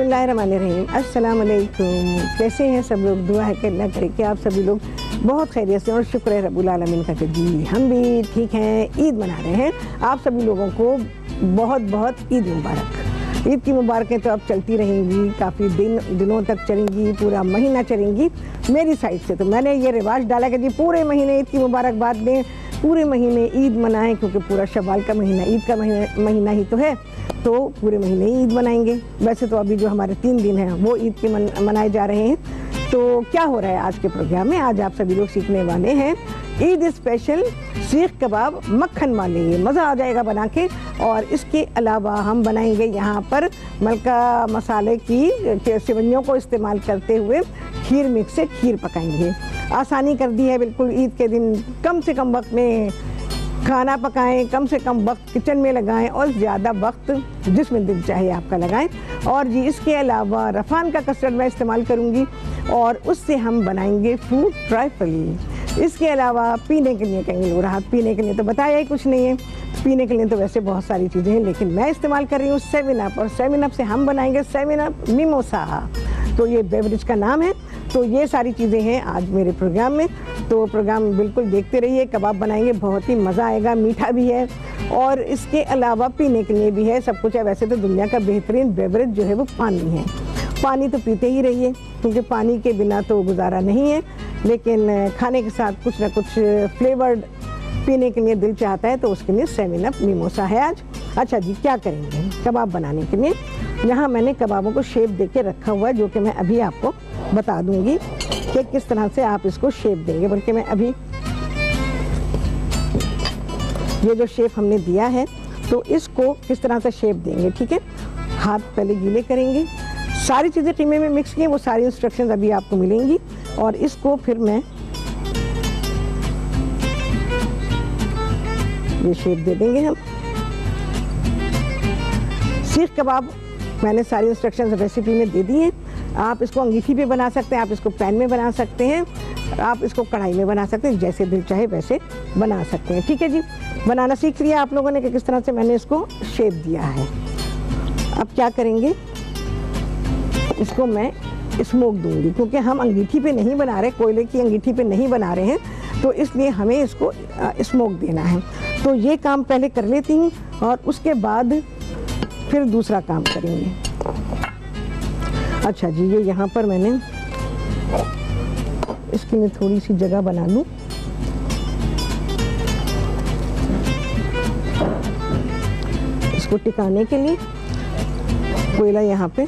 बिस्मिल्लाहिर्रहमानिर्रहीम। अस्सलाम वालेकुम। कैसे हैं सब लोग? दुआ है कि अल्लाह करे कि आप सभी लोग बहुत खैरियत से, और शुक्र है रब्बुल आलमीन का कि जी हम भी ठीक हैं। ईद मना रहे हैं। आप सभी लोगों को बहुत बहुत ईद मुबारक। ईद की मुबारकें तो अब चलती रहेंगी, काफ़ी दिनों तक चलेंगी, पूरा महीना चलेंगी। मेरी साइड से तो मैंने ये रिवाज डाला कि जी पूरे महीने ईद की मुबारकबाद दें, पूरे महीने ईद मनाएं, क्योंकि पूरा शवाल का महीना ईद का महीना ही तो है, तो पूरे महीने ईद मनाएंगे। वैसे तो अभी जो हमारे 3 दिन हैं वो ईद के मनाए जा रहे हैं। तो क्या हो रहा है आज के प्रोग्राम में? आज आप सभी लोग सीखने वाले हैं ईद स्पेशल सीख कबाब मक्खन वाले। मज़ा आ जाएगा बना के। और इसके अलावा हम बनाएंगे यहाँ पर मलका मसाले की सेवइयों को इस्तेमाल करते हुए खीर मिक्स से खीर पकाएंगे। आसानी कर दी है बिल्कुल। ईद के दिन कम से कम वक्त में खाना पकाएं, कम से कम वक्त किचन में लगाएं और ज़्यादा वक्त जिसमें दिल चाहे आपका लगाएं। और जी इसके अलावा रफ़ान का कस्टर्ड मैं इस्तेमाल करूंगी और उससे हम बनाएंगे फ्रूट ट्राइफल। इसके अलावा पीने के लिए कहेंगे लोग राहत, पीने के लिए तो बताया ही कुछ नहीं है। पीने के लिए तो वैसे बहुत सारी चीज़ें हैं, लेकिन मैं इस्तेमाल कर रही हूँ 7 अप, और 7 अप से हम बनाएंगे 7 अप मिमोसा। तो ये बेवरेज का नाम है। तो ये सारी चीज़ें हैं आज मेरे प्रोग्राम में। तो प्रोग्राम बिल्कुल देखते रहिए। कबाब बनाएंगे, बहुत ही मज़ा आएगा। मीठा भी है और इसके अलावा पीने के लिए भी है, सब कुछ है। वैसे तो दुनिया का बेहतरीन बेवरेज जो है वो पानी है। पानी तो पीते ही रहिए, क्योंकि पानी के बिना तो गुजारा नहीं है। लेकिन खाने के साथ कुछ ना कुछ फ्लेवर्ड पीने के लिए दिल चाहता है, तो उसके लिए 7 अप मिमोसा है आज। अच्छा जी, क्या करेंगे कबाब बनाने के लिए? यहाँ मैंने कबाबों को शेप दे के रखा हुआ है, जो कि मैं अभी आपको बता दूंगी कि किस तरह से आप इसको शेप देंगे। बल्कि मैं अभी ये जो शेप हमने दिया है, तो इसको किस तरह से शेप देंगे, ठीक है। हाथ पहले गीले करेंगे। सारी चीज़ें कीमे में मिक्स की हैं, वो सारी इंस्ट्रक्शंस अभी आपको मिलेंगी। और इसको फिर मैं ये शेप दे देंगे हम। सीख कबाब मैंने सारी इंस्ट्रक्शंस रेसिपी में दे दी हैं। आप इसको अंगीठी पे बना सकते हैं, आप इसको पैन में बना सकते हैं, आप इसको कढ़ाई में बना सकते हैं, जैसे दिल चाहे वैसे बना सकते हैं। ठीक है जी, बनाना सीख लिया आप लोगों ने कि किस तरह से मैंने इसको शेप दिया है। अब क्या करेंगे, इसको मैं स्मोक दूंगी, क्योंकि हम अंगीठी पे नहीं बना रहे, कोयले की अंगीठी पे नहीं बना रहे हैं, तो इसलिए हमें इसको स्मोक देना है। तो ये काम पहले कर लेती हूँ और उसके बाद फिर दूसरा काम करेंगे। अच्छा जी, ये यहाँ पर मैंने इसके लिए थोड़ी सी जगह बना लूँ। इसको टिकाने के लिए कोयला यहाँ पे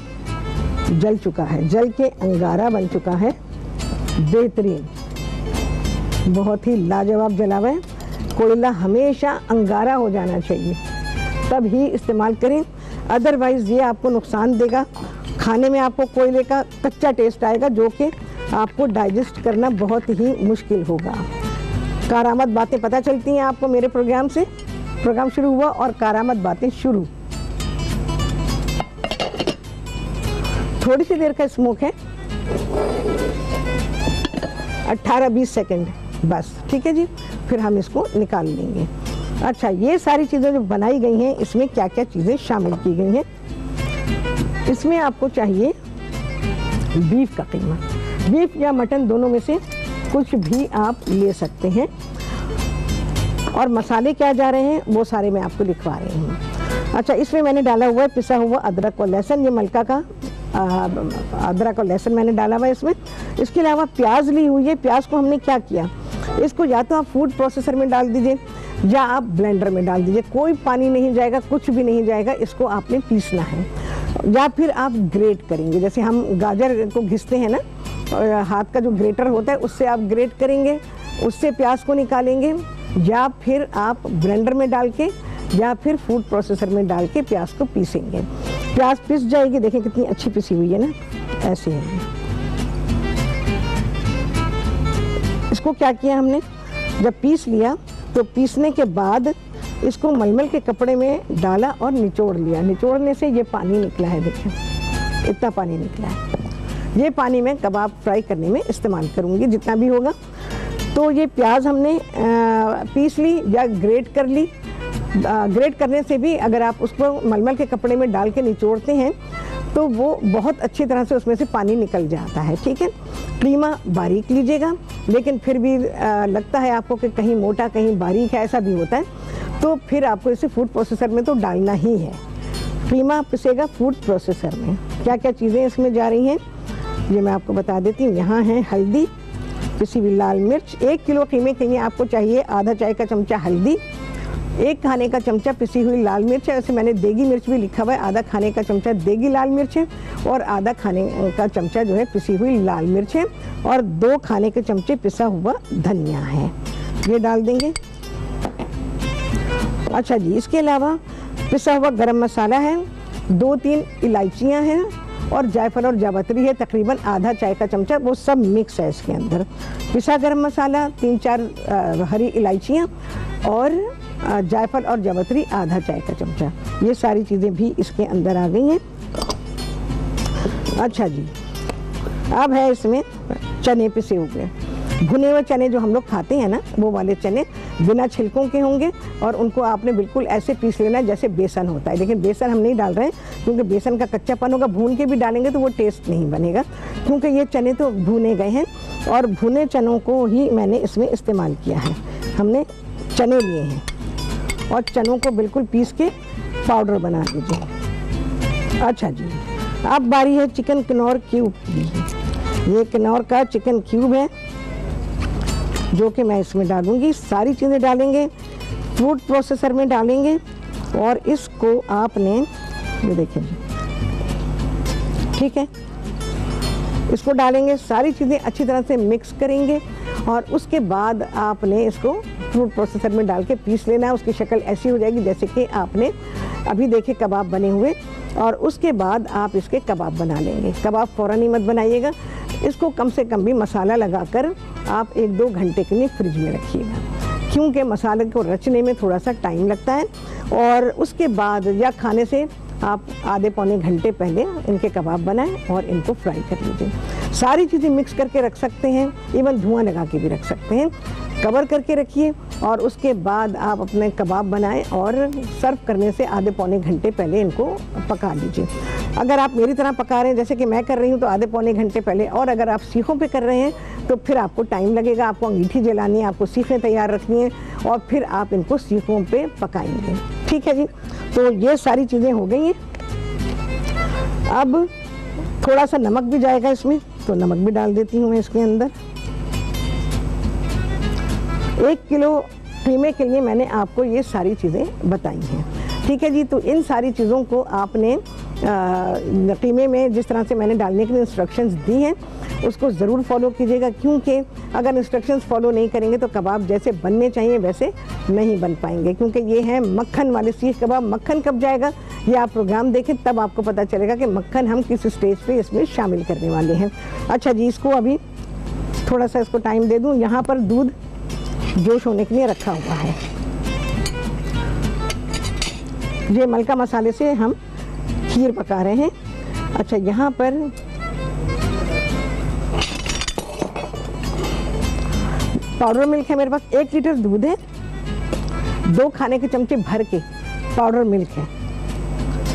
जल चुका है, जल के अंगारा बन चुका है। बेहतरीन, बहुत ही लाजवाब जला हुआ है। कोयला हमेशा अंगारा हो जाना चाहिए, तब ही इस्तेमाल करें, अदरवाइज़ ये आपको नुकसान देगा। खाने में आपको कोयले का कच्चा टेस्ट आएगा, जो कि आपको डाइजेस्ट करना बहुत ही मुश्किल होगा। कारामद बातें पता चलती हैं आपको मेरे प्रोग्राम से। प्रोग्राम शुरू हुआ और कारामद बातें शुरू। थोड़ी सी देर का स्मोक है, 18-20 सेकेंड बस, ठीक है जी। फिर हम इसको निकाल लेंगे। अच्छा, ये सारी चीज़ें जो बनाई गई हैं, इसमें क्या क्या चीज़ें शामिल की गई हैं? इसमें आपको चाहिए बीफ का कीमा। बीफ या मटन दोनों में से कुछ भी आप ले सकते हैं। और मसाले क्या जा रहे हैं वो सारे मैं आपको लिखवा रही हूँ। अच्छा, इसमें मैंने डाला हुआ है पिसा हुआ अदरक और लहसुन। ये मलका का अदरक और लहसुन मैंने डाला हुआ है इसमें। इसके अलावा प्याज ली हुई है। प्याज को हमने क्या किया, इसको या तो आप फूड प्रोसेसर में डाल दीजिए या आप ब्लेंडर में डाल दीजिए। कोई पानी नहीं जाएगा, कुछ भी नहीं जाएगा। इसको आपने पीसना है, या फिर आप ग्रेट करेंगे। जैसे हम गाजर को घिसते हैं ना, और हाथ का जो ग्रेटर होता है उससे आप ग्रेट करेंगे, उससे प्याज को निकालेंगे, या फिर आप ब्लेंडर में डाल के या फिर फूड प्रोसेसर में डाल के प्याज को पीसेंगे। प्याज पिस जाएगी, देखें कितनी अच्छी पिसी हुई है ना, ऐसे है। इसको क्या किया हमने, जब पीस लिया तो पीसने के बाद इसको मलमल के कपड़े में डाला और निचोड़ लिया। निचोड़ने से ये पानी निकला है, देखें इतना पानी निकला है। ये पानी मैं कबाब फ्राई करने में इस्तेमाल करूँगी, जितना भी होगा। तो ये प्याज हमने पीस ली या ग्रेट कर ली। ग्रेट करने से भी अगर आप उसको मलमल के कपड़े में डाल के निचोड़ते हैं तो वो बहुत अच्छी तरह से उसमें से पानी निकल जाता है। ठीक है, कीमा बारीक लीजिएगा, लेकिन फिर भी लगता है आपको कि कहीं मोटा कहीं बारीक है, ऐसा भी होता है, तो फिर आपको इसे फूड प्रोसेसर में तो डालना ही है। कीमा पिसेगा फूड प्रोसेसर में। क्या क्या चीज़ें इसमें जा रही हैं ये मैं आपको बता देती हूँ। यहाँ है हल्दी, पिसी हुई लाल मिर्च। 1 किलो कीमे के लिए आपको चाहिए आधा चाय का चमचा हल्दी, 1 खाने का चमचा पिसी हुई लाल मिर्च है। वैसे मैंने देगी मिर्च भी लिखा हुआ है, आधा खाने का चमचा देगी लाल मिर्च है, और आधा खाने का चमचा जो है पिसी हुई लाल मिर्च है, और 2 खाने के चमचे पिसा हुआ धनिया है, ये डाल देंगे। अच्छा जी, इसके अलावा पिसा हुआ गरम मसाला है, 2-3 इलायचियाँ हैं, और जायफल और जावित्री है तकरीबन आधा चाय का चमचा, वो सब मिक्स है इसके अंदर। पिसा गरम मसाला, 3-4 हरी इलायचियाँ, और जायफल और जावित्री आधा चाय का चमचा, ये सारी चीज़ें भी इसके अंदर आ गई हैं। अच्छा जी, अब है इसमें चने पिसे हुए, भुने हुए चने जो हम लोग खाते हैं ना, वो वाले चने बिना छिलकों के होंगे, और उनको आपने बिल्कुल ऐसे पीस लेना है जैसे बेसन होता है। लेकिन बेसन हम नहीं डाल रहे हैं क्योंकि बेसन का कच्चापन होगा, भून के भी डालेंगे तो वो टेस्ट नहीं बनेगा, क्योंकि ये चने तो भुने गए हैं, और भुने चनों को ही मैंने इसमें इस्तेमाल किया है। हमने चने लिए हैं और चनों को बिल्कुल पीस के पाउडर बना दीजिए। अच्छा जी, अब बारी है चिकन किनौर क्यूब की। ये किनौर का चिकन क्यूब है जो कि मैं इसमें डालूंगी। सारी चीज़ें डालेंगे, फूड प्रोसेसर में डालेंगे, और इसको आपने ये देखिए, ठीक है, इसको डालेंगे, सारी चीज़ें अच्छी तरह से मिक्स करेंगे, और उसके बाद आपने इसको फूड प्रोसेसर में डाल के पीस लेना है। उसकी शक्ल ऐसी हो जाएगी जैसे कि आपने अभी देखे कबाब बने हुए, और उसके बाद आप इसके कबाब बना लेंगे। कबाब फ़ौरन ही मत बनाइएगा, इसको कम से कम भी मसाला लगाकर आप 1-2 घंटे के लिए फ्रिज में रखिएगा, क्योंकि मसाले को रचने में थोड़ा सा टाइम लगता है। और उसके बाद या खाने से आप आधे पौने घंटे पहले इनके कबाब बनाएं और इनको फ्राई कर लीजिए। सारी चीज़ें मिक्स करके रख सकते हैं, इवन धुआं लगा के भी रख सकते हैं। कवर करके रखिए, और उसके बाद आप अपने कबाब बनाएं और सर्व करने से आधे पौने घंटे पहले इनको पका लीजिए। अगर आप मेरी तरह पका रहे हैं जैसे कि मैं कर रही हूँ तो आधे पौने घंटे पहले, और अगर आप सीखों पे कर रहे हैं तो फिर आपको टाइम लगेगा, आपको अंगीठी जलानी है, आपको सीखें तैयार रखनी है, और फिर आप इनको सीखों पे पकाएंगे। ठीक है जी, तो ये सारी चीज़ें हो गई हैं। अब थोड़ा सा नमक भी जाएगा इसमें, तो नमक भी डाल देती हूँ मैं इसके अंदर। 1 किलो कीमे के लिए मैंने आपको ये सारी चीज़ें बताई हैं। ठीक है जी, तो इन सारी चीज़ों को आपने कीमे में जिस तरह से मैंने डालने के लिए इंस्ट्रक्शंस दी हैं उसको ज़रूर फॉलो कीजिएगा, क्योंकि अगर इंस्ट्रक्शंस फॉलो नहीं करेंगे तो कबाब जैसे बनने चाहिए वैसे नहीं बन पाएंगे। क्योंकि ये हैं मक्खन वाले सीख कबाब। मक्खन कब जाएगा ये आप प्रोग्राम देखें, तब आपको पता चलेगा कि मक्खन हम किस स्टेज पे इसमें शामिल करने वाले हैं। अच्छा जी, इसको अभी थोड़ा सा इसको टाइम दे दूँ। यहाँ पर दूध जोश होने के लिए रखा हुआ है। ये मलका मसाले से हम खीर पका रहे हैं। अच्छा, यहाँ पर पाउडर मिल्क है मेरे पास, 1 लीटर दूध है, 2 खाने के चमचे भर के पाउडर मिल्क है,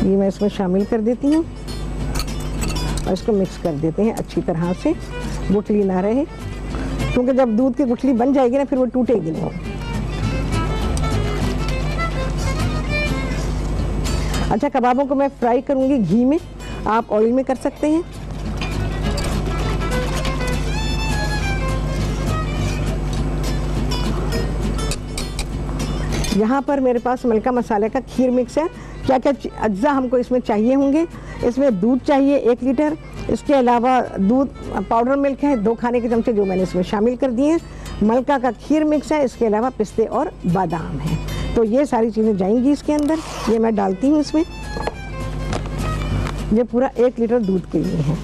ये मैं इसमें शामिल कर देती हूँ और इसको मिक्स कर देते हैं अच्छी तरह से, गुठली ना रहे, क्योंकि जब दूध की गुठली बन जाएगी ना फिर वो टूटेगी नहीं। अच्छा, कबाबों को मैं फ्राई करूँगी घी में, आप ऑयल में कर सकते हैं। यहाँ पर मेरे पास मलका मसाले का खीर मिक्स है। क्या क्या अज्जा हमको इसमें चाहिए होंगे? इसमें दूध चाहिए 1 लीटर, इसके अलावा दूध पाउडर मिल्क है 2 खाने के चमचे जो मैंने इसमें शामिल कर दिए हैं, मलका का खीर मिक्स है, इसके अलावा पिस्ते और बादाम है। तो ये सारी चीज़ें जाएंगी इसके अंदर। ये मैं डालती हूँ इसमें। ये पूरा 1 लीटर दूध के लिए है।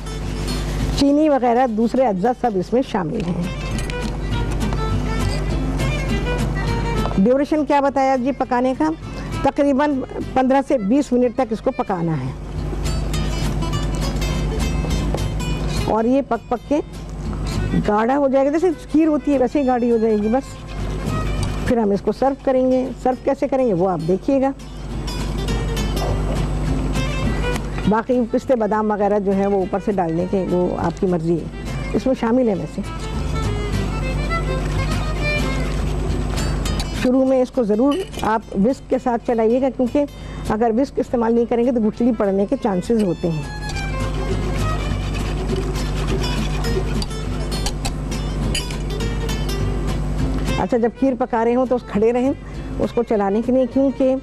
चीनी वगैरह दूसरे अज्जा सब इसमें शामिल हैं। ड्यूरेशन क्या बताया जी पकाने का? तकरीबन 15 से 20 मिनट तक इसको पकाना है और ये पक पक के गाढ़ा हो जाएगा, जैसे खीर होती है वैसे ही गाढ़ी हो जाएगी बस। फिर हम इसको सर्व करेंगे। सर्व कैसे करेंगे वो आप देखिएगा। बाकी पिस्ते बादाम वगैरह जो है वो ऊपर से डालने के वो आपकी मर्ज़ी है, इसमें शामिल है वैसे। शुरू में इसको ज़रूर आप विस्क के साथ चलाइएगा, क्योंकि अगर विस्क इस्तेमाल नहीं करेंगे तो गुठली पड़ने के चांसेस होते हैं। अच्छा, जब खीर पका रहे हो तो खड़े रहें उसको चलाने के लिए, क्योंकि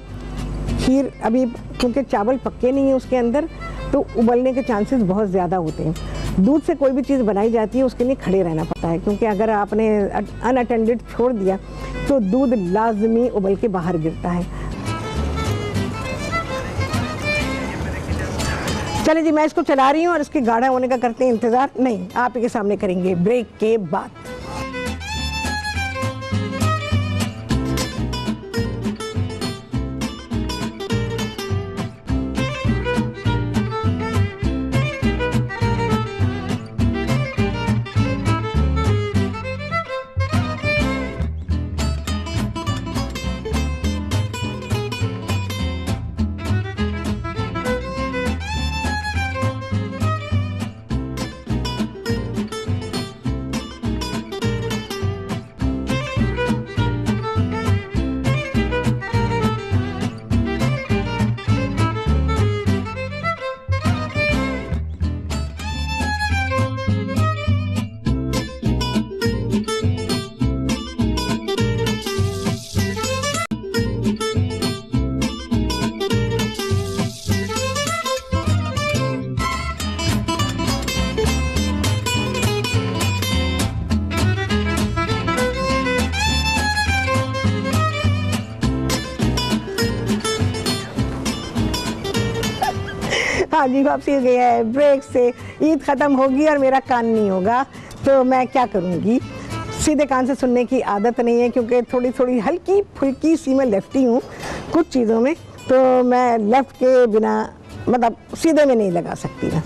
खीर अभी क्योंकि चावल पक्के नहीं है उसके अंदर, तो उबलने के चांसेस बहुत ज़्यादा होते हैं। दूध से कोई भी चीज़ बनाई जाती है उसके लिए खड़े रहना पड़ता है, क्योंकि अगर आपने अनअटेंडेड छोड़ दिया तो दूध लाजमी उबल के बाहर गिरता है। चलिए जी, मैं इसको चला रही हूँ और इसके गाढ़ा होने का करते हैं इंतज़ार। नहीं, आप के सामने करेंगे ब्रेक के बाद। हाँ जी, वापसी हो गया है ब्रेक से। ईद ख़त्म होगी और मेरा कान नहीं होगा तो मैं क्या करूँगी। सीधे कान से सुनने की आदत नहीं है, क्योंकि थोड़ी थोड़ी हल्की फुल्की सी मैं लेफ्टी हूँ कुछ चीज़ों में, तो मैं लेफ़्ट के बिना मतलब सीधे में नहीं लगा सकती ना,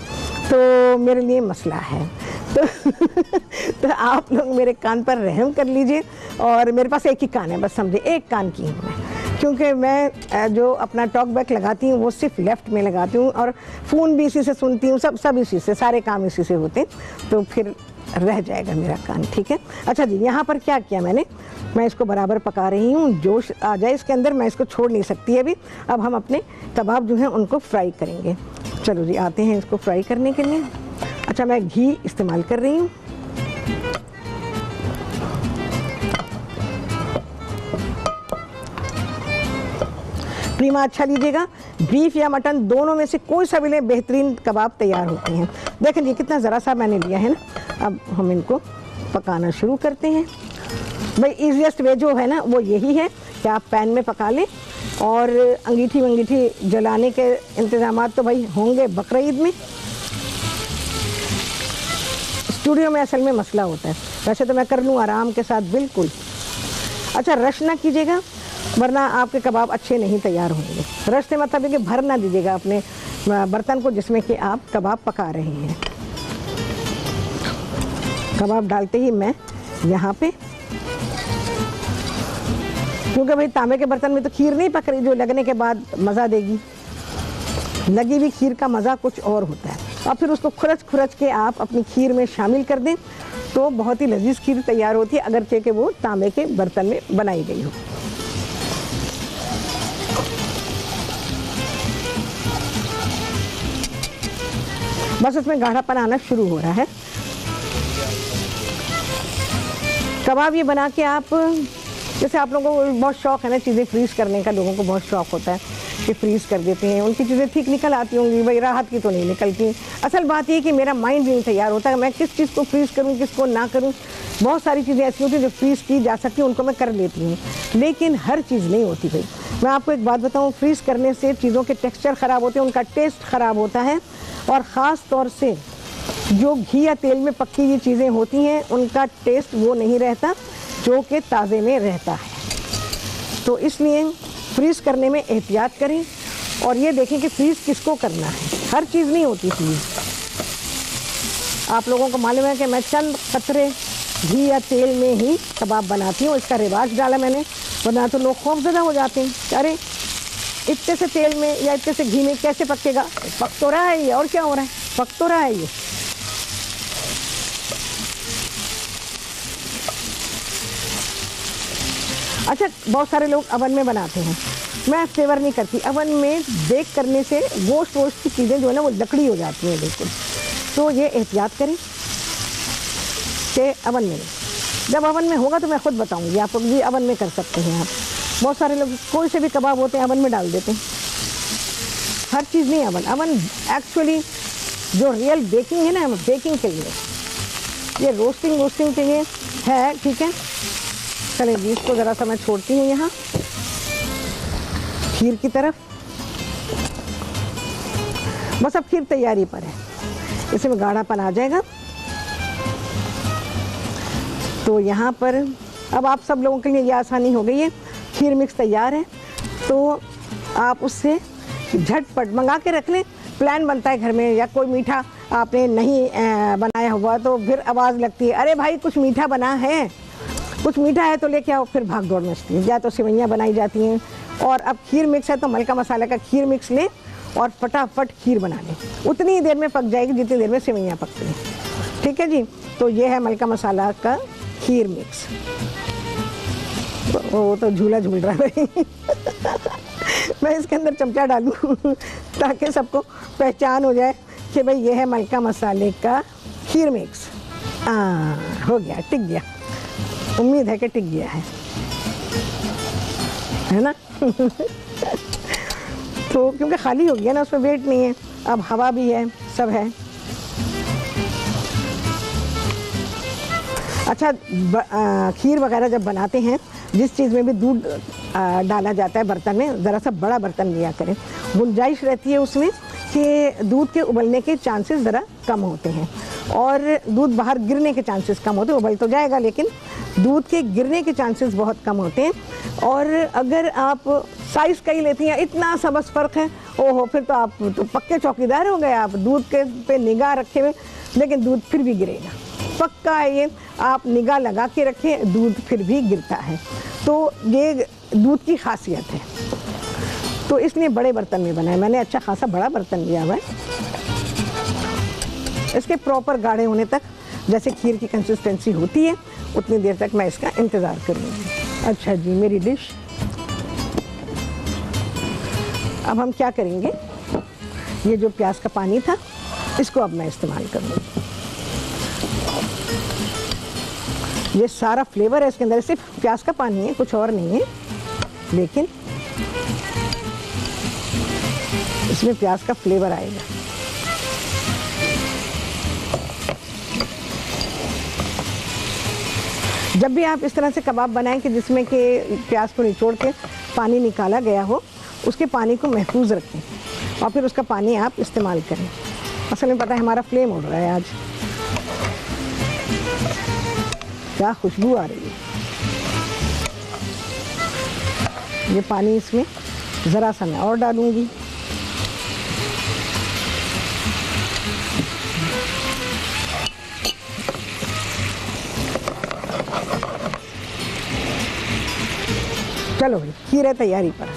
तो मेरे लिए मसला है। तो आप लोग मेरे कान पर रहम कर लीजिए। और मेरे पास एक ही कान है, बस समझे, एक कान की हूँ मैं, क्योंकि मैं जो अपना टॉक बैक लगाती हूँ वो सिर्फ लेफ़्ट में लगाती हूँ और फ़ोन भी इसी से सुनती हूँ, सब इसी से, सारे काम इसी से होते हैं, तो फिर रह जाएगा मेरा कान। ठीक है। अच्छा जी, यहाँ पर क्या किया मैंने, मैं इसको बराबर पका रही हूँ, जोश आ जाए इसके अंदर, मैं इसको छोड़ नहीं सकती अभी। अब हम अपने कबाब जो हैं उनको फ्राई करेंगे। चलो जी, आते हैं इसको फ्राई करने के लिए। अच्छा, मैं घी इस्तेमाल कर रही हूँ। कीमा अच्छा लीजिएगा, बीफ या मटन दोनों में से कोई सा भी लें, बेहतरीन कबाब तैयार होते हैं। देखें जी, कितना ज़रा सा मैंने लिया है ना। अब हम इनको पकाना शुरू करते हैं। भाई ईजीएस्ट वे जो है ना वो यही है कि आप पैन में पका लें, और अंगीठी वंगीठी जलाने के इंतज़ाम तो भाई होंगे बकरीद में। स्टूडियो में असल में मसला होता है, वैसे तो मैं कर लूँ आराम के साथ बिल्कुल। अच्छा, रश ना कीजिएगा वरना आपके कबाब अच्छे नहीं तैयार होंगे। रश से मतलब है कि भर ना दीजिएगा अपने बर्तन को जिसमें कि आप कबाब पका रहे हैं। कबाब डालते ही मैं यहाँ पे, क्योंकि भाई तांबे के बर्तन में तो खीर नहीं पक रही जो लगने के बाद मज़ा देगी, लगी हुई खीर का मज़ा कुछ और होता है। और फिर उसको खुरच के आप अपनी खीर में शामिल कर दें तो बहुत ही लजीज खीर तैयार होती है, अगरचे कि वो तांबे के बर्तन में बनाई गई हो। बस इसमें गाढ़ापन आना शुरू हो रहा है। कबाब ये बना के आप, जैसे आप लोगों को बहुत शौक़ है ना चीज़ें फ्रीज़ करने का, लोगों को बहुत शौक़ होता है कि फ्रीज़ कर देते हैं, उनकी चीज़ें ठीक निकल आती होंगी, भाई राहत की तो नहीं निकलती। असल बात ये कि मेरा माइंड नहीं तैयार होता है मैं किस चीज़ को फ्रीज़ करूँ किसको ना करूँ। बहुत सारी चीज़ें ऐसी होती हैं जो फ्रीज़ की जा सकती हैं, उनको मैं कर लेती हूँ, लेकिन हर चीज़ नहीं होती भाई। मैं आपको एक बात बताऊँ, फ्रीज़ करने से चीज़ों के टेक्सचर ख़राब होते हैं, उनका टेस्ट ख़राब होता है, और ख़ास तौर से जो घी या तेल में पक्की हुई चीज़ें होती हैं उनका टेस्ट वो नहीं रहता जो कि ताज़े में रहता है। तो इसलिए फ्रीज़ करने में एहतियात करें, और ये देखें कि फ्रीज़ किसको करना है। हर चीज़ नहीं होती फ्रीज़। आप लोगों को मालूम है कि मैं चंद कतरे घी या तेल में ही कबाब बनाती हूँ, इसका रिवाज डाला मैंने, वरना तो लोग खौफज़दा हो जाते हैं, अरे इतने से तेल में या इतने से घी में कैसे पकेगा? पक तो रहा है ये, और क्या हो रहा है, पक तो रहा है ये। अच्छा, बहुत सारे लोग अवन में बनाते हैं, मैं फेवर नहीं करती। अवन में बेक करने से गोश्त वोश्त की चीज़ें जो है ना वो लकड़ी हो जाती हैं बिल्कुल। तो ये एहतियात करें कि अवन में, जब अवन में होगा तो मैं खुद बताऊंगी आपको, ये अवन में कर सकते हैं आप। बहुत सारे लोग कोई से भी कबाब होते हैं अवन में डाल देते हैं, हर चीज़ नहीं अवन। अवन एक्चुअली जो रियल बेकिंग है ना, बेकिंग के लिए, ये रोस्टिंग के लिए है, ठीक है। चलिए जी, इसको ज़रा सा मैं छोड़ती हूँ यहाँ खीर की तरफ। बस अब खीर तैयारी पर है, इसमें गाढ़ापन आ जाएगा। तो यहाँ पर अब आप सब लोगों के लिए ये आसानी हो गई है, खीर मिक्स तैयार है, तो आप उससे झटपट मंगा के रख लें। प्लान बनता है घर में, या कोई मीठा आपने नहीं बनाया हुआ तो फिर आवाज़ लगती है, अरे भाई कुछ मीठा बना है, कुछ मीठा है तो लेके आओ, फिर भाग दौड़ मचती है। या तो सेवइयाँ बनाई जाती हैं, और अब खीर मिक्स है तो मलका मसाला का खीर मिक्स लें और फटाफट खीर बना लें, उतनी ही देर में पक जाएगी जितनी देर में सेवइयाँ पकती हैं, ठीक है जी। तो ये है मलका मसाला का खीर मिक्स। वो तो झूला झूल रहा है मैं इसके अंदर चमचा डालूँ ताकि सबको पहचान हो जाए कि भाई ये है मलका मसाले का खीर मिक्स। हो गया, टिक गया, उम्मीद है कि टिक गया है ना तो क्योंकि खाली हो गया ना, उसमें वेट नहीं है, अब हवा भी है, सब है। अच्छा, खीर वगैरह जब बनाते हैं, जिस चीज़ में भी दूध डाला जाता है बर्तन में, ज़रा सा बड़ा बर्तन लिया करें, गुंजाइश रहती है उसमें कि दूध के उबलने के चांसेस ज़रा कम होते हैं, और दूध बाहर गिरने के चांसेस कम होते हैं। उबल तो जाएगा लेकिन दूध के गिरने के चांसेस बहुत कम होते हैं। और अगर आप साइज़ का ही लेती हैं, इतना सा बस फ़र्क है, ओहो, फिर तो आप तो पक्के चौकीदार हो गए। आप दूध के पे निगाह रखे हुए, लेकिन दूध फिर भी गिरेगा, पक्का है ये। आप निगाह लगा के रखें, दूध फिर भी गिरता है। तो ये दूध की खासियत है, तो इसलिए बड़े बर्तन में बनाया मैंने। अच्छा खासा बड़ा बर्तन लिया हुआ है। इसके प्रॉपर गाढ़े होने तक, जैसे खीर की कंसिस्टेंसी होती है, उतनी देर तक मैं इसका इंतज़ार करूँगी। अच्छा जी, मेरी डिश अब हम क्या करेंगे, ये जो प्याज का पानी था इसको अब मैं इस्तेमाल करूँगी। ये सारा फ्लेवर है इसके अंदर, सिर्फ प्याज का पानी है, कुछ और नहीं है, लेकिन इसमें प्याज का फ्लेवर आएगा। जब भी आप इस तरह से कबाब बनाएं कि जिसमें कि प्याज को निचोड़ के पानी निकाला गया हो, उसके पानी को महफूज रखें और फिर उसका पानी आप इस्तेमाल करें। असल में पता है हमारा फ्लेम उड़ रहा है आज, क्या खुशबू आ रही है। ये पानी इसमें ज़रा सा मैं और डालूंगी। चलो भाई, खीर है तैयारी पर,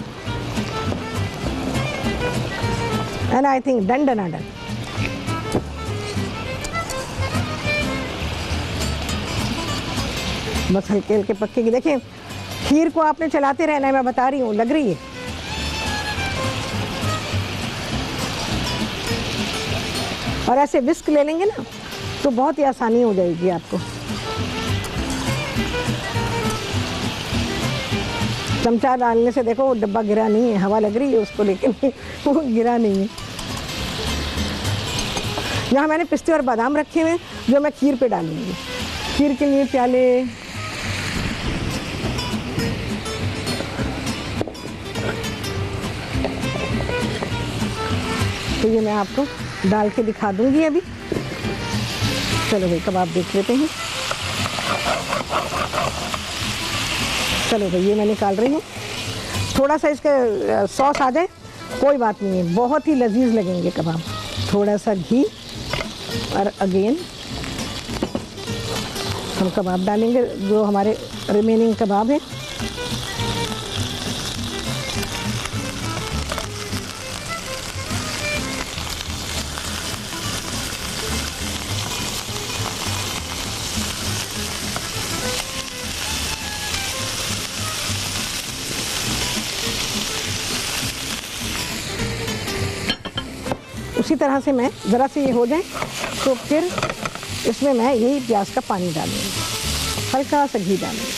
and I think done done done. बस हल्के हल्के पक्के की, देखें खीर को आपने चलाते रहना है, मैं बता रही हूँ, लग रही है। और ऐसे विस्क ले लेंगे ना तो बहुत ही आसानी हो जाएगी आपको। चमचा डालने से देखो वो डब्बा गिरा नहीं है, हवा लग रही है उसको लेकिन वो गिरा नहीं है। यहाँ मैंने पिस्ते और बादाम रखे हुए जो मैं खीर पे डालूंगी। खीर के लिए प्याले तो ये मैं आपको डाल के दिखा दूंगी अभी। चलो भाई कबाब देख लेते हैं। चलो भाई ये मैं निकाल रही हूँ। थोड़ा सा इसका सॉस आ जाए कोई बात नहीं है, बहुत ही लजीज लगेंगे कबाब। थोड़ा सा घी और अगेन हम कबाब डालेंगे, जो हमारे रिमेनिंग कबाब है। उसी तरह से मैं ज़रा से ये हो जाए तो फिर इसमें मैं यही प्याज का पानी डालूँगी, हल्का सा घी डालूँगी।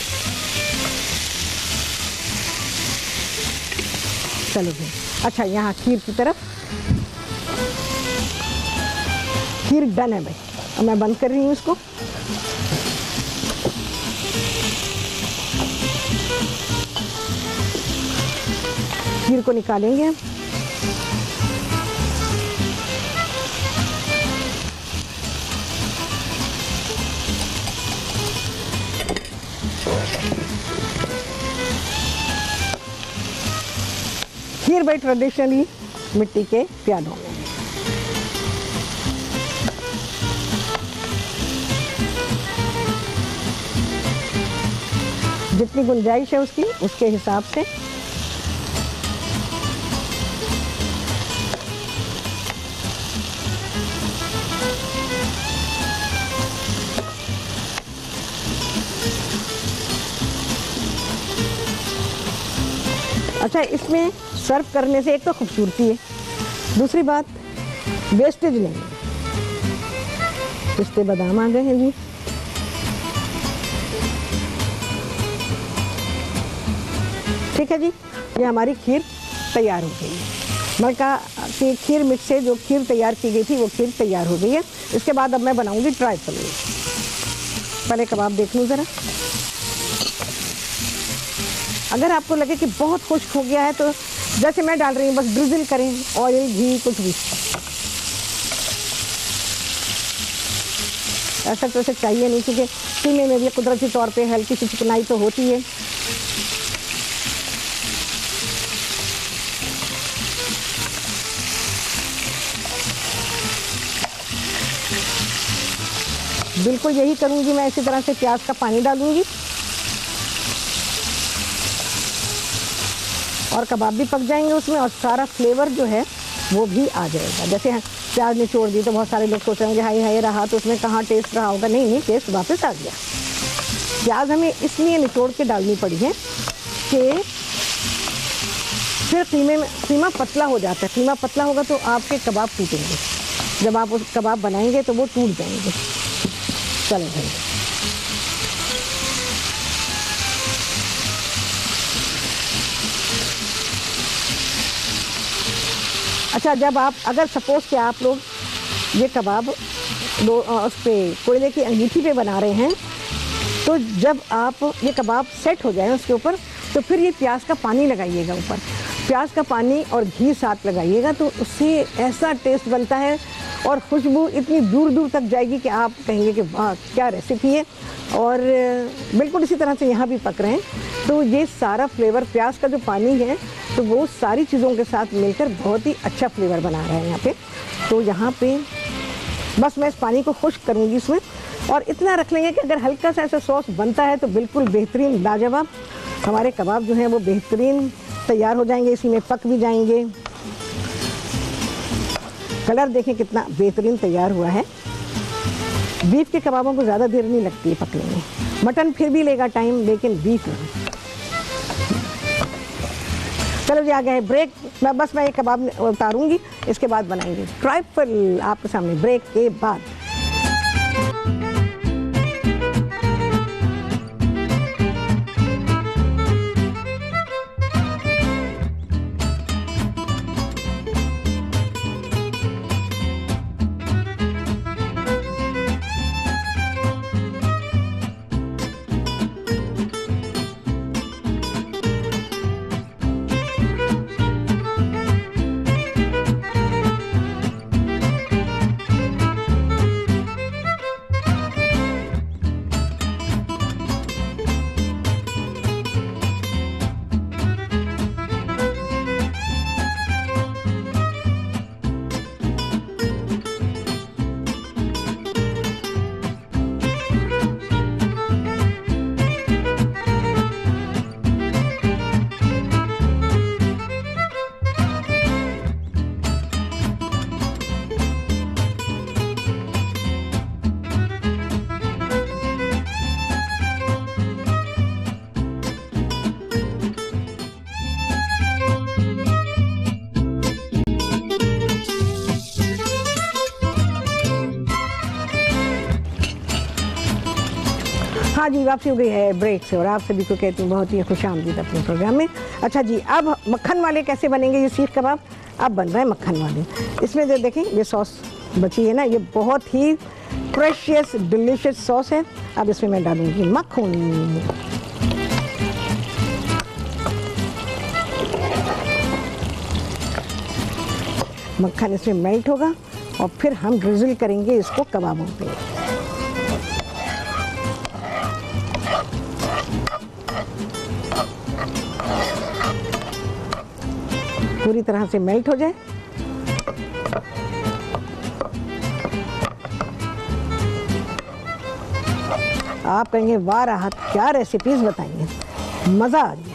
चलो भाई, अच्छा यहाँ खीर की तरफ, खीर डन है भाई। अब मैं बंद कर रही हूँ इसको। खीर को निकालेंगे हम। खीर भाई ट्रेडिशनली मिट्टी के प्यालों में। जितनी गुंजाइश है उसकी, उसके हिसाब से अच्छा, इसमें सर्व करने से एक तो खूबसूरती है, दूसरी बात वेस्टेज नहीं है। पिस्ते बादाम आ गए हैं जी। ठीक है जी, ये हमारी खीर तैयार हो गई है। मलका की खीर मिक्स से जो खीर तैयार की गई थी वो खीर तैयार हो गई है। इसके बाद अब मैं बनाऊंगी ट्राइफल। पहले कबाब देख लूँ ज़रा। अगर आपको लगे कि बहुत खुश्क हो गया है तो जैसे मैं डाल रही हूँ बस ड्रिजल करें, ऑयल घी कुछ भी, ऐसा तो ऐसे चाहिए नहीं, क्योंकि कीमे में भी कुदरती तौर पे हल्की सी चिकनाई तो होती है। बिल्कुल यही करूँगी मैं, इसी तरह से प्याज का पानी डालूँगी और कबाब भी पक जाएंगे उसमें और सारा फ्लेवर जो है वो भी आ जाएगा। जैसे प्याज निचोड़ दी तो बहुत सारे लोग सोचेंगे हाय हाय रहा तो उसमें कहाँ टेस्ट रहा होगा। नहीं नहीं, टेस्ट वापस आ गया। प्याज हमें इसलिए निचोड़ के डालनी पड़ी है कि फिर कीमा पतला हो जाता है। कीमा पतला होगा तो आपके कबाब टूटेंगे, जब आप उस कबाब बनाएंगे तो वो टूट जाएंगे। चलो भाई, अच्छा, जब आप अगर सपोज़ कि आप लोग ये कबाब उस पर कोयले की अंगीठी पे बना रहे हैं तो जब आप ये कबाब सेट हो जाए उसके ऊपर तो फिर ये प्याज का पानी लगाइएगा ऊपर। प्याज का पानी और घी साथ लगाइएगा तो उससे ऐसा टेस्ट बनता है और खुशबू इतनी दूर दूर तक जाएगी कि आप कहेंगे कि वाह क्या रेसिपी है। और बिल्कुल इसी तरह से यहाँ भी पक रहे हैं तो ये सारा फ्लेवर प्याज का जो पानी है तो वो सारी चीज़ों के साथ मिलकर बहुत ही अच्छा फ्लेवर बना रहा है यहाँ पे। तो यहाँ पे बस मैं इस पानी को खुश्क करूँगी इसमें और इतना रख लेंगे कि अगर हल्का सा ऐसा सॉस बनता है तो बिल्कुल बेहतरीन लाजवाब हमारे कबाब जो हैं वो बेहतरीन तैयार हो जाएंगे, इसी में पक भी जाएंगे। कलर देखें कितना बेहतरीन तैयार हुआ है। बीफ के कबाबों को ज़्यादा देर नहीं लगती है पकने में, मटन फिर भी लेगा टाइम लेकिन बीफ नहीं। चलो जी, आ गए ब्रेक। मैं ये कबाब उतारूंगी, इसके बाद बनाएंगे ट्राइफल आपके सामने ब्रेक के बाद। हाँ जी, वापसी हो गई है ब्रेक से और आप सभी को कहती हूँ बहुत ही खुशामदीद अपने प्रोग्राम में। अच्छा जी, अब मक्खन वाले कैसे बनेंगे ये सीख कबाब? अब बन रहे हैं मक्खन वाले। इसमें जो देखें ये सॉस बची है ना, ये बहुत ही प्रेशियस डिलीशियस सॉस है। अब इसमें मैं डालूंगी मक्खन। मक्खन इसमें मेल्ट होगा और फिर हम ग्रिजल करेंगे इसको कबाबों पे। पूरी तरह से मेल्ट हो जाए। आप कहेंगे वाह राहत, क्या रेसिपीज बताइए, मज़ा आ गया।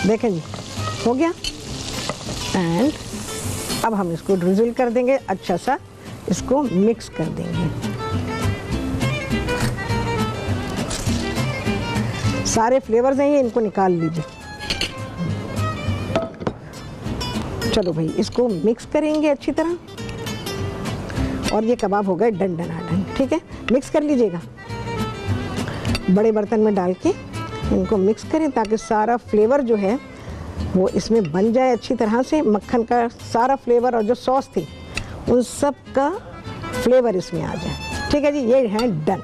देखें जी, हो गया। एंड अब हम इसको ड्रिजल कर देंगे, अच्छा सा इसको मिक्स कर देंगे। सारे फ्लेवर्स हैं ये, इनको निकाल लीजिए। चलो भाई, इसको मिक्स करेंगे अच्छी तरह और ये कबाब हो गए डन डन डन। ठीक है, मिक्स कर लीजिएगा। बड़े बर्तन में डाल के इनको मिक्स करें ताकि सारा फ्लेवर जो है वो इसमें बन जाए अच्छी तरह से। मक्खन का सारा फ्लेवर और जो सॉस थी उन सब का फ्लेवर इसमें आ जाए। ठीक है जी, ये है डन।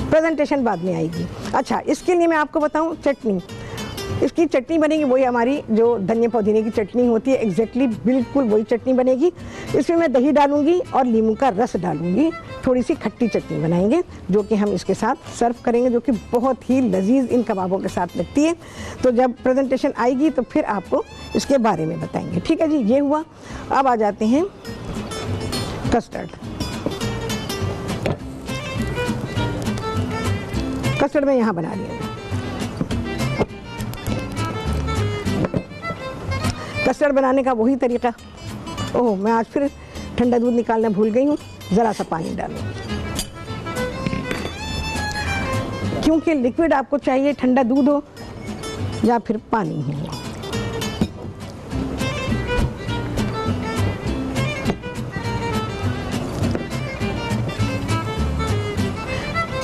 प्रेजेंटेशन बाद में आएगी। अच्छा, इसके लिए मैं आपको बताऊं, चटनी, इसकी चटनी बनेगी वही हमारी जो धनिया पुदीने की चटनी होती है, एग्जैक्टली बिल्कुल वही चटनी बनेगी। इसमें मैं दही डालूंगी और नींबू का रस डालूंगी, थोड़ी सी खट्टी चटनी बनाएंगे जो कि हम इसके साथ सर्व करेंगे, जो कि बहुत ही लजीज इन कबाबों के साथ लगती है। तो जब प्रेजेंटेशन आएगी तो फिर आपको इसके बारे में बताएंगे। ठीक है जी, ये हुआ। अब आ जाते हैं कस्टर्ड। कस्टर्ड में यहाँ बना लिया। कस्टर्ड बनाने का वही तरीका। ओह, मैं आज फिर ठंडा दूध निकालना भूल गई हूँ, ज़रा सा पानी डालूंगी क्योंकि लिक्विड आपको चाहिए, ठंडा दूध हो या फिर पानी हो।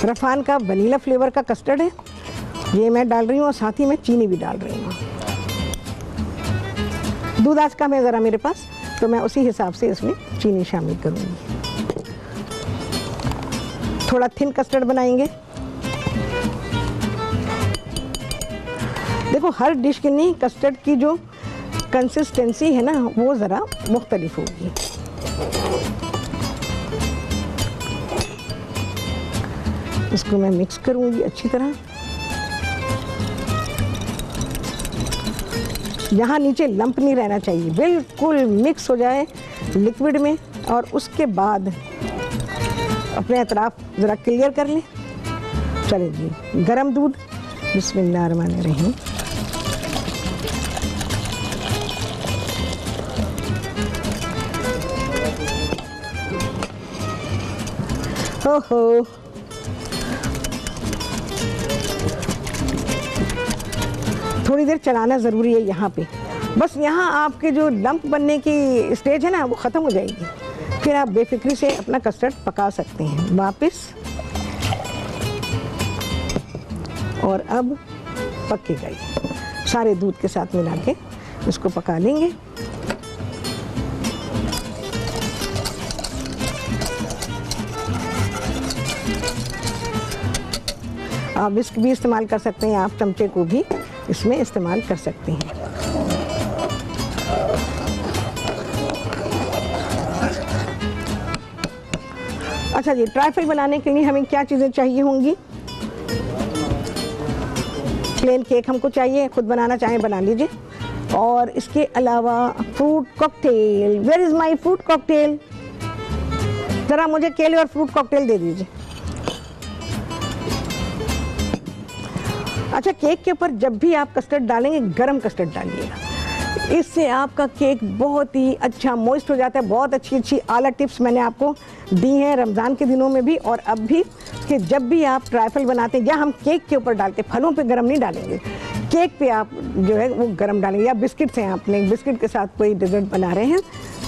रफान का वनीला फ्लेवर का कस्टर्ड है, ये मैं डाल रही हूँ और साथ ही मैं चीनी भी डाल रही हूँ। दूध आज कम है ज़रा मेरे पास, तो मैं उसी हिसाब से इसमें चीनी शामिल करूँगी। थोड़ा थिन कस्टर्ड बनाएंगे। देखो, हर डिश के लिए कस्टर्ड की जो कंसिस्टेंसी है ना वो ज़रा मुख्तलिफ होगी। इसको मैं मिक्स करूँगी अच्छी तरह। यहाँ नीचे लंप नहीं रहना चाहिए, बिल्कुल मिक्स हो जाए लिक्विड में और उसके बाद अपने अतराफ ज़रा क्लियर कर लें। चलिए जी, गरम दूध, बिस्मिल्लाहिर्रहमानिर्रहीम। ओहो, थोड़ी देर चलाना ज़रूरी है यहाँ पे। बस यहाँ आपके जो लंप बनने की स्टेज है ना वो ख़त्म हो जाएगी, फिर आप बेफिक्री से अपना कस्टर्ड पका सकते हैं वापस। और अब पकेगा ये, सारे दूध के साथ मिला के इसको पका लेंगे। आप विस्क भी इस्तेमाल कर सकते हैं, आप चमचे को भी इसमें इस्तेमाल कर सकते हैं। अच्छा जी, ट्राइफल बनाने के लिए हमें क्या चीज़ें चाहिए होंगी? प्लेन केक हमको चाहिए, खुद बनाना चाहें बना लीजिए। और इसके अलावा fruit cocktail, where is my fruit cocktail? ज़रा मुझे केले और फ्रूट कॉकटेल दे दीजिए। अच्छा, केक के ऊपर जब भी आप कस्टर्ड डालेंगे गरम कस्टर्ड डालिएगा, इससे आपका केक बहुत ही अच्छा मॉइस्ट हो जाता है। बहुत अच्छी अच्छी आला टिप्स मैंने आपको दी हैं रमज़ान के दिनों में भी और अब भी, कि जब भी आप ट्राइफल बनाते हैं या हम केक के ऊपर डालते, फलों पे गरम नहीं डालेंगे, केक पे आप जो है वो गरम डालेंगे। या बिस्किट्स हैं, आपने बिस्किट के साथ कोई डेजर्ट बना रहे हैं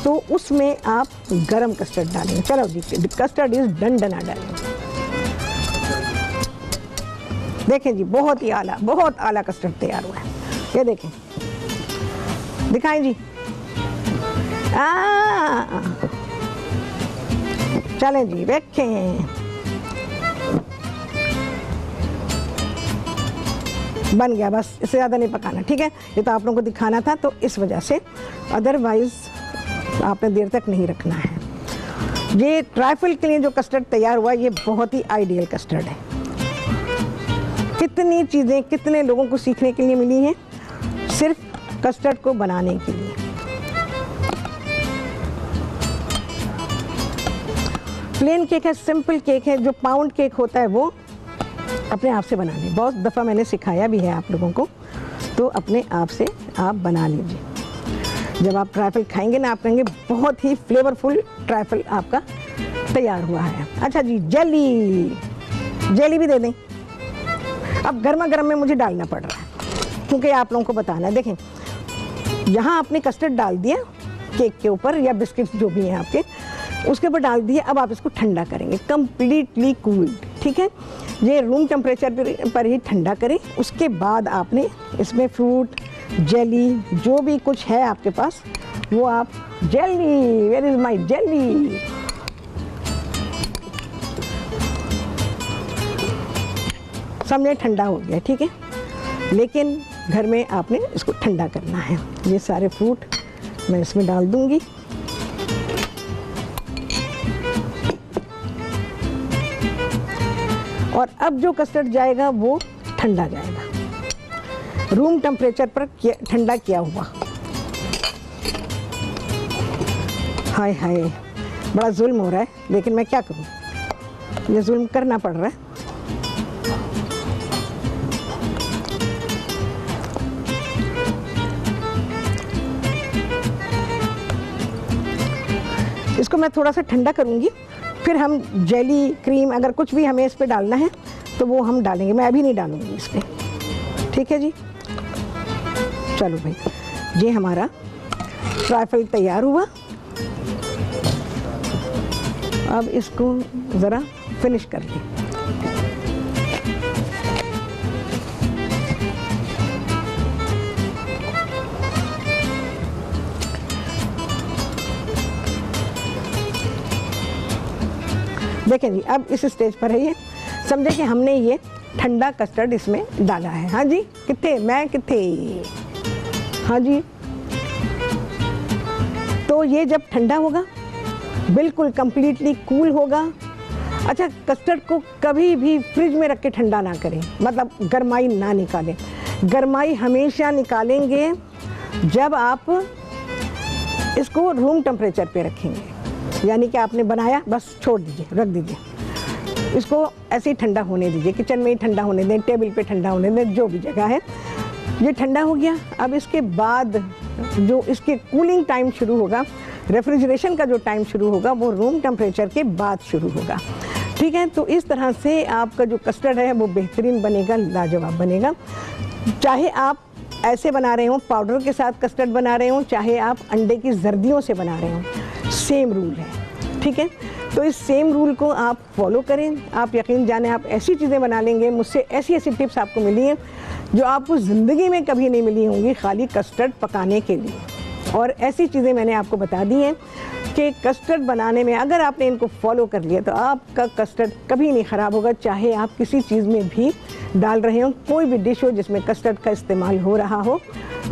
तो उसमें आप गरम कस्टर्ड डालेंगे। चलो जी, कस्टर्ड इज डन, डना डालेंगे। देखें जी, बहुत ही आला, बहुत आला कस्टर्ड तैयार हुआ है। ये देखें, दिखाएं जी। चलें जी, देखें, बन गया। बस इससे ज़्यादा नहीं पकाना, ठीक है। ये तो आप लोगों को दिखाना था, तो इस वजह से, अदरवाइज़ आपने देर तक नहीं रखना है। ये ट्राइफल के लिए जो कस्टर्ड तैयार हुआ, ये बहुत ही आइडियल कस्टर्ड है। कितनी चीज़ें कितने लोगों को सीखने के लिए मिली हैं सिर्फ कस्टर्ड को बनाने के लिए। प्लेन केक है, सिंपल केक है, जो पाउंड केक होता है वो अपने आप से बना लें। बहुत दफ़ा मैंने सिखाया भी है आप लोगों को, तो अपने आप से आप बना लीजिए। जब आप ट्राइफल खाएंगे ना, आप कहेंगे बहुत ही फ्लेवरफुल ट्राइफल आपका तैयार हुआ है। अच्छा जी, जेली भी दे दें। अब गर्मा गर्म में मुझे डालना पड़ रहा है क्योंकि आप लोगों को बताना है। देखें, यहाँ आपने कस्टर्ड डाल दिया केक के ऊपर, या बिस्किट्स जो भी हैं आपके, उसके ऊपर डाल दिया। अब आप इसको ठंडा करेंगे, कम्प्लीटली कूल्ड, ठीक है। ये रूम टेम्परेचर पर ही ठंडा करें। उसके बाद आपने इसमें फ्रूट, जेली, जो भी कुछ है आपके पास, वो आप jelly, where is my jelly, समझे, ठंडा हो गया, ठीक है। लेकिन घर में आपने इसको ठंडा करना है। ये सारे फ्रूट मैं इसमें डाल दूंगी। और अब जो कस्टर्ड जाएगा वो ठंडा जाएगा, रूम टेम्परेचर पर ठंडा किया हुआ। हाय हाय, बड़ा जुल्म हो रहा है, लेकिन मैं क्या करूं, ये जुल्म करना पड़ रहा है। इसको मैं थोड़ा सा ठंडा करूंगी, फिर हम जेली, क्रीम, अगर कुछ भी हमें इस पे डालना है तो वो हम डालेंगे। मैं अभी नहीं डालूंगी इस पे, ठीक है जी। चलो भाई, ये हमारा ट्राइफल तैयार हुआ। अब इसको ज़रा फिनिश कर लें। देखें जी, अब इस स्टेज पर है ये, समझे कि हमने ये ठंडा कस्टर्ड इसमें डाला है। हाँ जी, कितने मैं कितने, हाँ जी। तो ये जब ठंडा होगा, बिल्कुल कंप्लीटली कूल होगा। अच्छा, कस्टर्ड को कभी भी फ्रिज में रख के ठंडा ना करें, मतलब गरमाई ना निकालें। गरमाई हमेशा निकालेंगे जब आप इसको रूम टेम्परेचर पे रखेंगे। यानी कि आपने बनाया, बस छोड़ दीजिए, रख दीजिए, इसको ऐसे ही ठंडा होने दीजिए। किचन में ही ठंडा होने दें, टेबल पे ठंडा होने दें, जो भी जगह है। ये ठंडा हो गया। अब इसके बाद जो इसके कूलिंग टाइम शुरू होगा, रेफ्रिजरेशन का जो टाइम शुरू होगा, वो रूम टेम्परेचर के बाद शुरू होगा, ठीक है। तो इस तरह से आपका जो कस्टर्ड है वो बेहतरीन बनेगा, लाजवाब बनेगा। चाहे आप ऐसे बना रहे हो, पाउडर के साथ कस्टर्ड बना रहे हो, चाहे आप अंडे की जर्दियों से बना रहे हो, सेम रूल है, ठीक है। तो इस सेम रूल को आप फॉलो करें। आप यकीन जाने, आप ऐसी चीज़ें बना लेंगे। मुझसे ऐसी ऐसी टिप्स आपको मिली हैं जो आपको ज़िंदगी में कभी नहीं मिली होंगी, खाली कस्टर्ड पकाने के लिए। और ऐसी चीज़ें मैंने आपको बता दी हैं कि कस्टर्ड बनाने में अगर आपने इनको फॉलो कर लिया तो आपका कस्टर्ड कभी नहीं ख़राब होगा। चाहे आप किसी चीज़ में भी डाल रहे हो, कोई भी डिश हो जिसमें कस्टर्ड का इस्तेमाल हो रहा हो,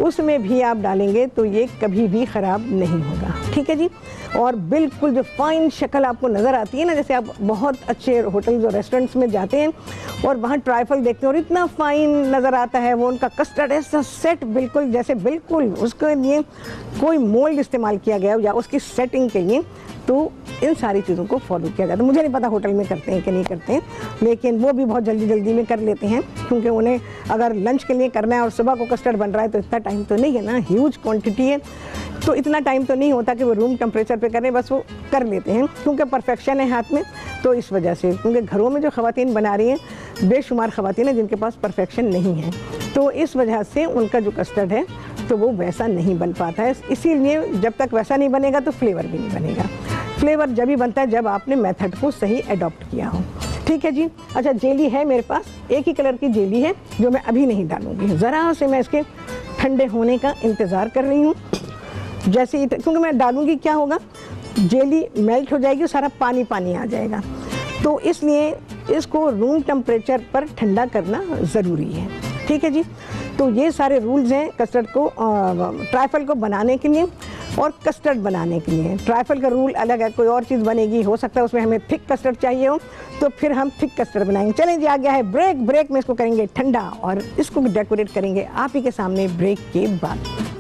उसमें भी आप डालेंगे तो ये कभी भी ख़राब नहीं होगा, ठीक है जी। और बिल्कुल जो फ़ाइन शक्ल आपको नज़र आती है ना, जैसे आप बहुत अच्छे होटल्स और रेस्टोरेंट्स में जाते हैं और वहाँ ट्राइफल देखते हैं और इतना फ़ाइन नज़र आता है, वो उनका कस्टर्ड ऐसा सेट, बिल्कुल जैसे बिल्कुल उसके लिए कोई मोल्ड इस्तेमाल किया गया या उसकी सेटिंग के लिए। तो इन सारी चीज़ों को फॉलो किया जाता है। मुझे नहीं पता होटल में करते हैं कि नहीं करते हैं, लेकिन वो भी बहुत जल्दी जल्दी में कर लेते हैं, क्योंकि उन्हें अगर लंच के लिए करना है और सुबह को कस्टर्ड बन रहा है तो इतना टाइम तो नहीं है ना, ह्यूज क्वांटिटी है, तो इतना टाइम तो नहीं होता कि वो रूम टेम्परेचर पे करें, बस वो कर लेते हैं क्योंकि परफेक्शन है हाथ में। तो इस वजह से, क्योंकि घरों में जो ख़वातीन बना रही हैं, बेशुमार ख़वातीन हैं जिनके पास परफेक्शन नहीं है, तो इस वजह से उनका जो कस्टर्ड है तो वो वैसा नहीं बन पाता है। इसीलिए जब तक वैसा नहीं बनेगा तो फ्लेवर भी नहीं बनेगा। फ्लेवर जब ही बनता है जब आपने मेथड को सही अडॉप्ट किया हो। ठीक है जी। अच्छा, जेली है मेरे पास, एक ही कलर की जेली है जो मैं अभी नहीं डालूंगी। ज़रा से मैं इसके ठंडे होने का इंतज़ार कर रही हूँ। जैसे ही, क्योंकि मैं डालूंगी क्या होगा, जेली मेल्ट हो जाएगी, सारा पानी पानी आ जाएगा, तो इसलिए इसको रूम टेम्परेचर पर ठंडा करना ज़रूरी है। ठीक है जी। तो ये सारे रूल्स हैं कस्टर्ड को, ट्राइफल को बनाने के लिए और कस्टर्ड बनाने के लिए। ट्राइफल का रूल अलग है, कोई और चीज़ बनेगी, हो सकता है उसमें हमें थिक कस्टर्ड चाहिए हो, तो फिर हम थिक कस्टर्ड बनाएंगे। चलें जी, आ गया है ब्रेक। ब्रेक में इसको करेंगे ठंडा और इसको डेकोरेट करेंगे आप ही के सामने ब्रेक के बाद।